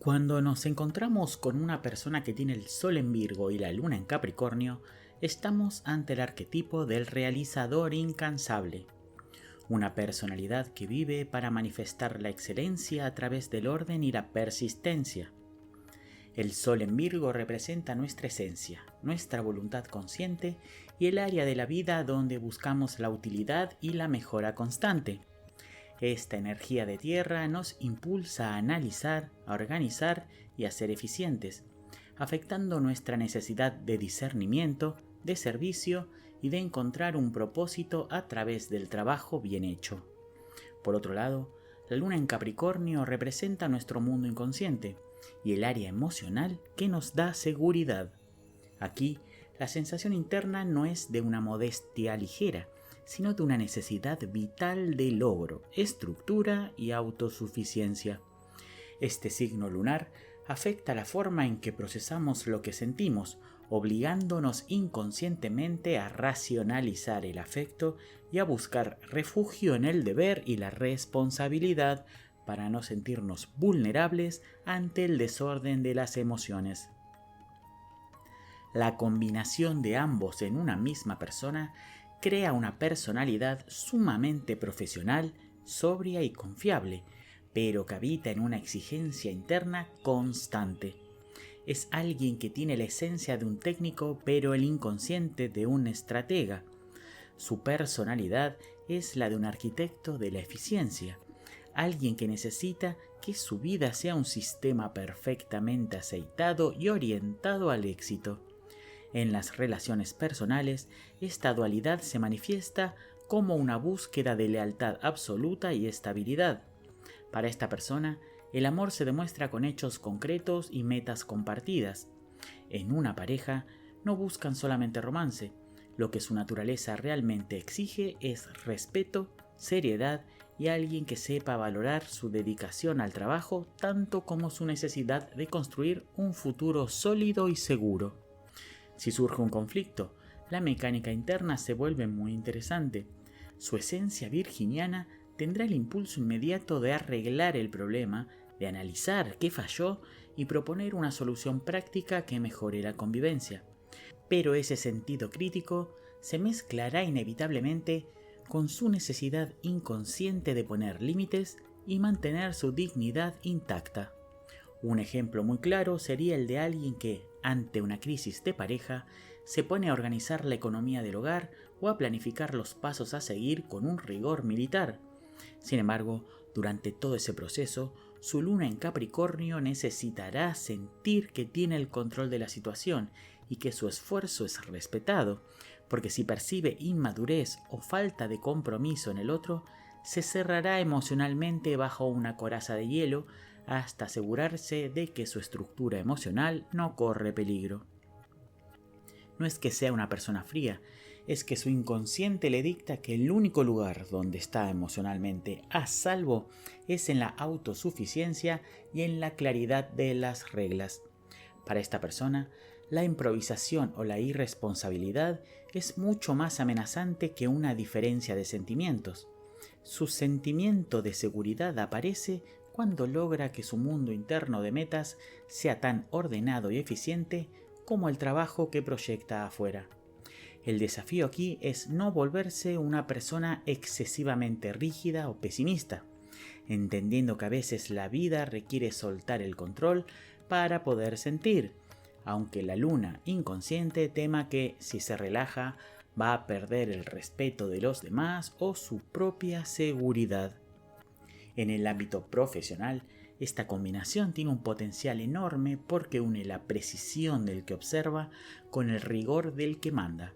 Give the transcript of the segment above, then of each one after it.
Cuando nos encontramos con una persona que tiene el Sol en Virgo y la Luna en Capricornio, estamos ante el arquetipo del realizador incansable. Una personalidad que vive para manifestar la excelencia a través del orden y la persistencia. El Sol en Virgo representa nuestra esencia, nuestra voluntad consciente y el área de la vida donde buscamos la utilidad y la mejora constante. Esta energía de tierra nos impulsa a analizar, a organizar y a ser eficientes, afectando nuestra necesidad de discernimiento, de servicio y de encontrar un propósito a través del trabajo bien hecho. Por otro lado, la Luna en Capricornio representa nuestro mundo inconsciente y el área emocional que nos da seguridad. Aquí, la sensación interna no es de una modestia ligera, sino de una necesidad vital de logro, estructura y autosuficiencia. Este signo lunar afecta la forma en que procesamos lo que sentimos, obligándonos inconscientemente a racionalizar el afecto y a buscar refugio en el deber y la responsabilidad para no sentirnos vulnerables ante el desorden de las emociones. La combinación de ambos en una misma persona crea una personalidad sumamente profesional, sobria y confiable, pero que habita en una exigencia interna constante. Es alguien que tiene la esencia de un técnico, pero el inconsciente de un estratega. Su personalidad es la de un arquitecto de la eficiencia, alguien que necesita que su vida sea un sistema perfectamente aceitado y orientado al éxito. En las relaciones personales, esta dualidad se manifiesta como una búsqueda de lealtad absoluta y estabilidad. Para esta persona, el amor se demuestra con hechos concretos y metas compartidas. En una pareja, no buscan solamente romance. Lo que su naturaleza realmente exige es respeto, seriedad y alguien que sepa valorar su dedicación al trabajo tanto como su necesidad de construir un futuro sólido y seguro. Si surge un conflicto, la mecánica interna se vuelve muy interesante. Su esencia virginiana tendrá el impulso inmediato de arreglar el problema, de analizar qué falló y proponer una solución práctica que mejore la convivencia. Pero ese sentido crítico se mezclará inevitablemente con su necesidad inconsciente de poner límites y mantener su dignidad intacta. Un ejemplo muy claro sería el de alguien que, ante una crisis de pareja, se pone a organizar la economía del hogar o a planificar los pasos a seguir con un rigor militar. Sin embargo, durante todo ese proceso, su luna en Capricornio necesitará sentir que tiene el control de la situación y que su esfuerzo es respetado, porque si percibe inmadurez o falta de compromiso en el otro, se cerrará emocionalmente bajo una coraza de hielo hasta asegurarse de que su estructura emocional no corre peligro. No es que sea una persona fría, es que su inconsciente le dicta que el único lugar donde está emocionalmente a salvo es en la autosuficiencia y en la claridad de las reglas. Para esta persona, la improvisación o la irresponsabilidad es mucho más amenazante que una diferencia de sentimientos. Su sentimiento de seguridad aparece cuando logra que su mundo interno de metas sea tan ordenado y eficiente como el trabajo que proyecta afuera. El desafío aquí es no volverse una persona excesivamente rígida o pesimista, entendiendo que a veces la vida requiere soltar el control para poder sentir, aunque la luna inconsciente tema que si se relaja va a perder el respeto de los demás o su propia seguridad. En el ámbito profesional, esta combinación tiene un potencial enorme porque une la precisión del que observa con el rigor del que manda.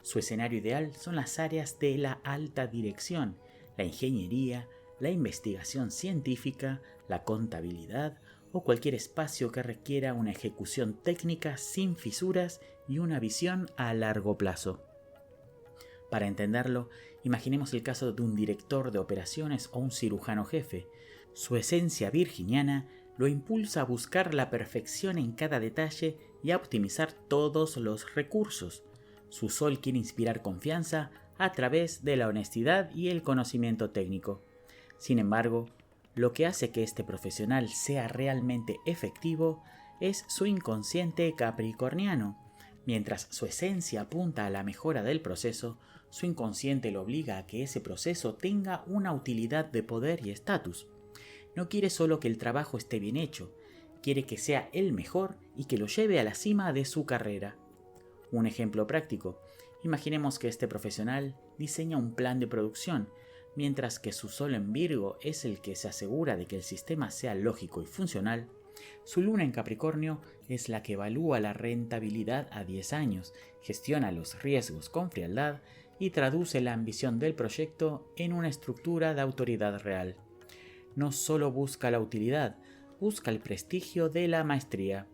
Su escenario ideal son las áreas de la alta dirección, la ingeniería, la investigación científica, la contabilidad o cualquier espacio que requiera una ejecución técnica sin fisuras y una visión a largo plazo. Para entenderlo, imaginemos el caso de un director de operaciones o un cirujano jefe. Su esencia virginiana lo impulsa a buscar la perfección en cada detalle y a optimizar todos los recursos. Su sol quiere inspirar confianza a través de la honestidad y el conocimiento técnico. Sin embargo, Lo que hace que este profesional sea realmente efectivo es su inconsciente capricorniano. Mientras su esencia apunta a la mejora del proceso, su inconsciente lo obliga a que ese proceso tenga una utilidad de poder y estatus. No quiere solo que el trabajo esté bien hecho, quiere que sea el mejor y que lo lleve a la cima de su carrera. Un ejemplo práctico. Imaginemos que este profesional diseña un plan de producción, mientras que su Sol en Virgo es el que se asegura de que el sistema sea lógico y funcional. Su Luna en Capricornio es la que evalúa la rentabilidad a 10 años, gestiona los riesgos con frialdad y traduce la ambición del proyecto en una estructura de autoridad real. No solo busca la utilidad, busca el prestigio de la maestría.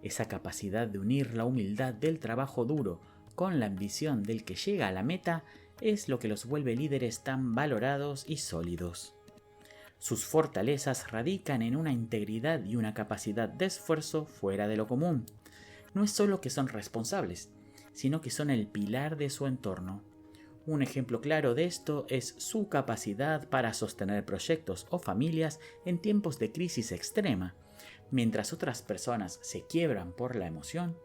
Esa capacidad de unir la humildad del trabajo duro con la ambición del que llega a la meta es lo que los vuelve líderes tan valorados y sólidos. Sus fortalezas radican en una integridad y una capacidad de esfuerzo fuera de lo común. No es solo que son responsables, sino que son el pilar de su entorno. Un ejemplo claro de esto es su capacidad para sostener proyectos o familias en tiempos de crisis extrema. Mientras otras personas se quiebran por la emoción,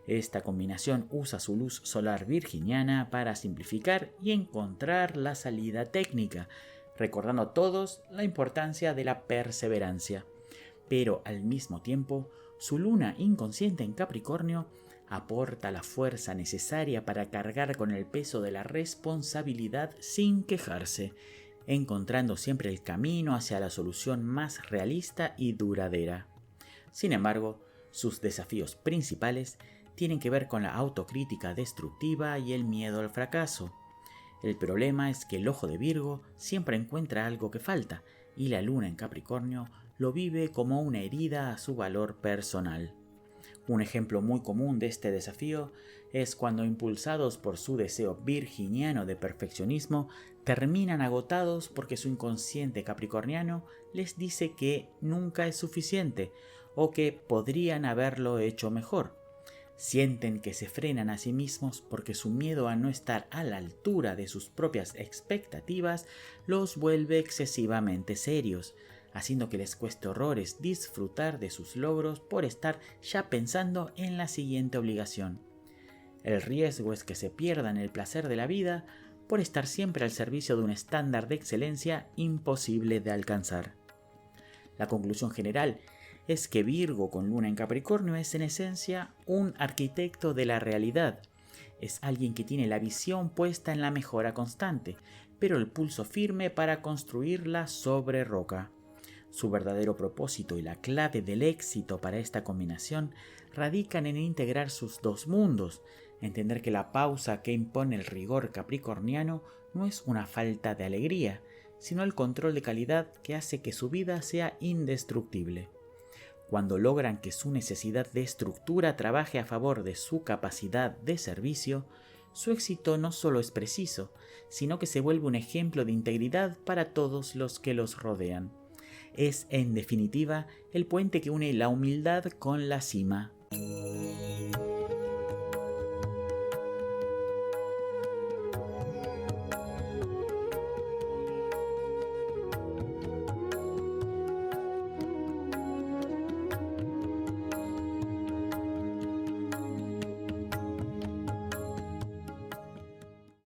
esta combinación usa su luz solar virginiana para simplificar y encontrar la salida técnica, recordando a todos la importancia de la perseverancia. Pero al mismo tiempo, su luna inconsciente en Capricornio aporta la fuerza necesaria para cargar con el peso de la responsabilidad sin quejarse, encontrando siempre el camino hacia la solución más realista y duradera. Sin embargo, sus desafíos principales tienen que ver con la autocrítica destructiva y el miedo al fracaso. El problema es que el ojo de Virgo siempre encuentra algo que falta, y la luna en Capricornio lo vive como una herida a su valor personal. Un ejemplo muy común de este desafío es cuando, impulsados por su deseo virginiano de perfeccionismo, terminan agotados porque su inconsciente capricorniano les dice que nunca es suficiente o que podrían haberlo hecho mejor. Sienten que se frenan a sí mismos porque su miedo a no estar a la altura de sus propias expectativas los vuelve excesivamente serios, haciendo que les cueste horrores disfrutar de sus logros por estar ya pensando en la siguiente obligación. El riesgo es que se pierdan el placer de la vida por estar siempre al servicio de un estándar de excelencia imposible de alcanzar. La conclusión general es que Virgo con luna en Capricornio es en esencia un arquitecto de la realidad. Es alguien que tiene la visión puesta en la mejora constante, pero el pulso firme para construirla sobre roca. Su verdadero propósito y la clave del éxito para esta combinación radican en integrar sus dos mundos, entender que la pausa que impone el rigor capricorniano no es una falta de alegría, sino el control de calidad que hace que su vida sea indestructible. Cuando logran que su necesidad de estructura trabaje a favor de su capacidad de servicio, su éxito no solo es preciso, sino que se vuelve un ejemplo de integridad para todos los que los rodean. Es, en definitiva, el puente que une la humildad con la cima.